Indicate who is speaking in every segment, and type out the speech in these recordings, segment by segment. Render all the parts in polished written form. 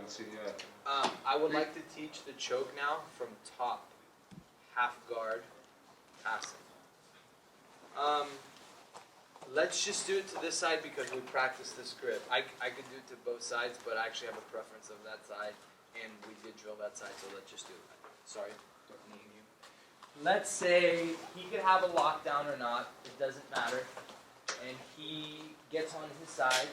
Speaker 1: let's see, yeah.
Speaker 2: I would like to teach the choke now from top, half guard, passing. Let's just do it to this side because we practice this grip. I could do it to both sides, but I actually have a preference of that side, and we did drill that side, so let's just do it. Sorry. Let's say he could have a lockdown or not, it doesn't matter, and he gets on his side.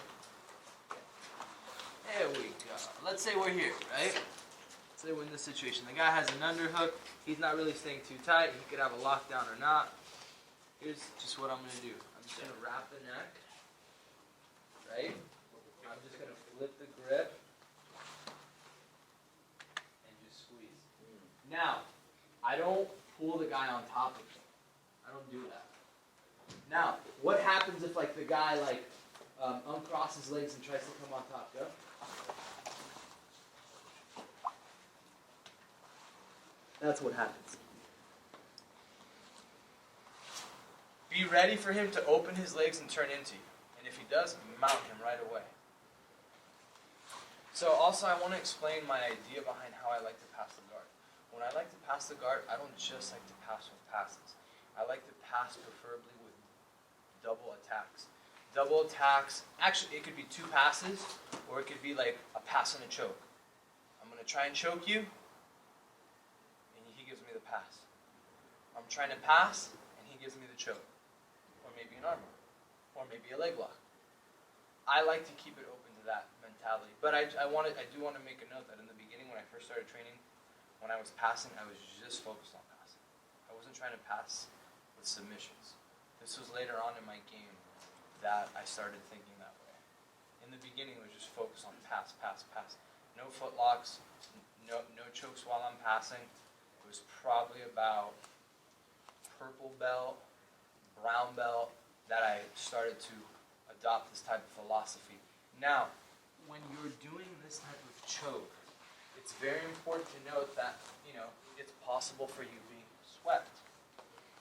Speaker 2: There we go. Let's say we're here, right? Let's say we're in this situation. The guy has an underhook. He's not really staying too tight. He could have a lockdown or not. Here's just what I'm going to do. I'm just going to wrap the neck, right? I'm just going to flip the grip and just squeeze. Now, I don't pull the guy on top of me. I don't do that. Now, what happens if like the guy like uncrosses his legs and tries to come on top? Go. That's what happens. Be ready for him to open his legs and turn into you. And if he does, mount him right away. So also I want to explain my idea behind how I like to pass the guard. When I like to pass the guard, I don't just like to pass with passes. I like to pass preferably with double attacks. Double attacks, actually it could be two passes, or it could be like a pass and a choke. I'm going to try and choke you, and he gives me the pass. I'm trying to pass, and he gives me the choke. Or maybe an arm lock, or maybe a leg lock. I like to keep it open to that mentality. But I do want to make a note that in the beginning when I first started training, when I was passing, I was just focused on passing. I wasn't trying to pass with submissions. This was later on in my game that I started thinking that way. In the beginning, it was just focused on pass, pass, pass. No foot locks, no chokes while I'm passing. It was probably about purple belt, brown belt that I started to adopt this type of philosophy. Now, when you're doing this type of choke, it's very important to note that, it's possible for you to be swept.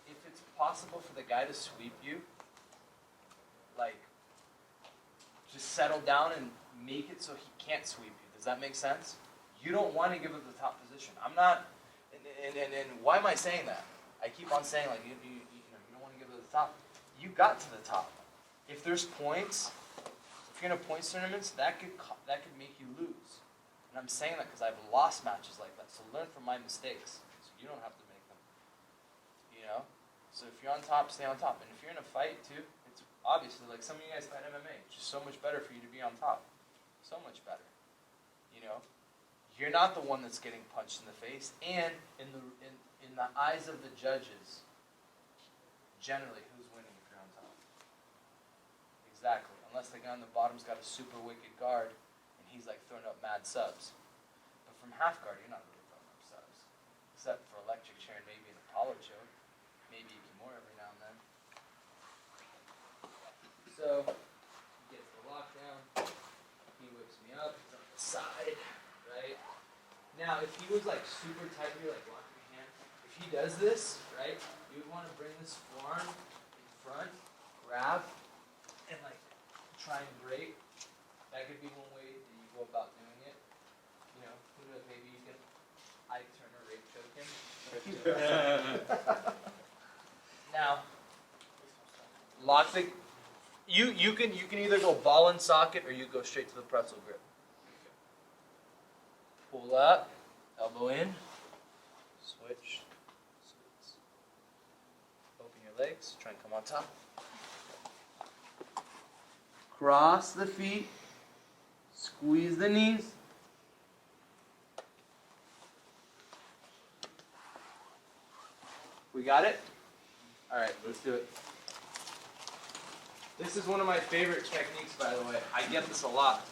Speaker 2: If it's possible for the guy to sweep you, like, just settle down and make it so he can't sweep you. Does that make sense? You don't want to give up the top position. I'm not, and why am I saying that? I keep on saying, like, you don't want to give up the top. You got to the top. If there's points, if you're in a points tournaments, that could make you lose. And I'm saying that because I've lost matches like that. So learn from my mistakes, so you don't have to make them. So if you're on top, stay on top. And if you're in a fight too, it's obviously like some of you guys fight MMA. It's just so much better for you to be on top. So much better. You're not the one that's getting punched in the face, and in the eyes of the judges, generally, who's winning if you're on top? Exactly. Unless the guy on the bottom's got a super wicked guard, and he's like throwing up mad subs. But from half guard, you're not really throwing up subs. Except for electric chair and maybe an Apollo choke. Maybe a Kimura every now and then. So, he gets the lockdown. He whips me up. He's on the side, right? Now, if he was like super tight here, like locking your hand, if he does this, right, you would want to bring this forearm in front, grab, and like try and break. That could be one way that you go about doing it. Who knows, maybe you can Ike Turner rape choke him. Now, lock the. You can either go ball and socket or you go straight to the pretzel grip. Pull up, elbow in, switch, squeeze. Open your legs, try and come on top. Cross the feet, squeeze the knees. We got it? Alright, let's do it. This is one of my favorite techniques, by the way. I get this a lot.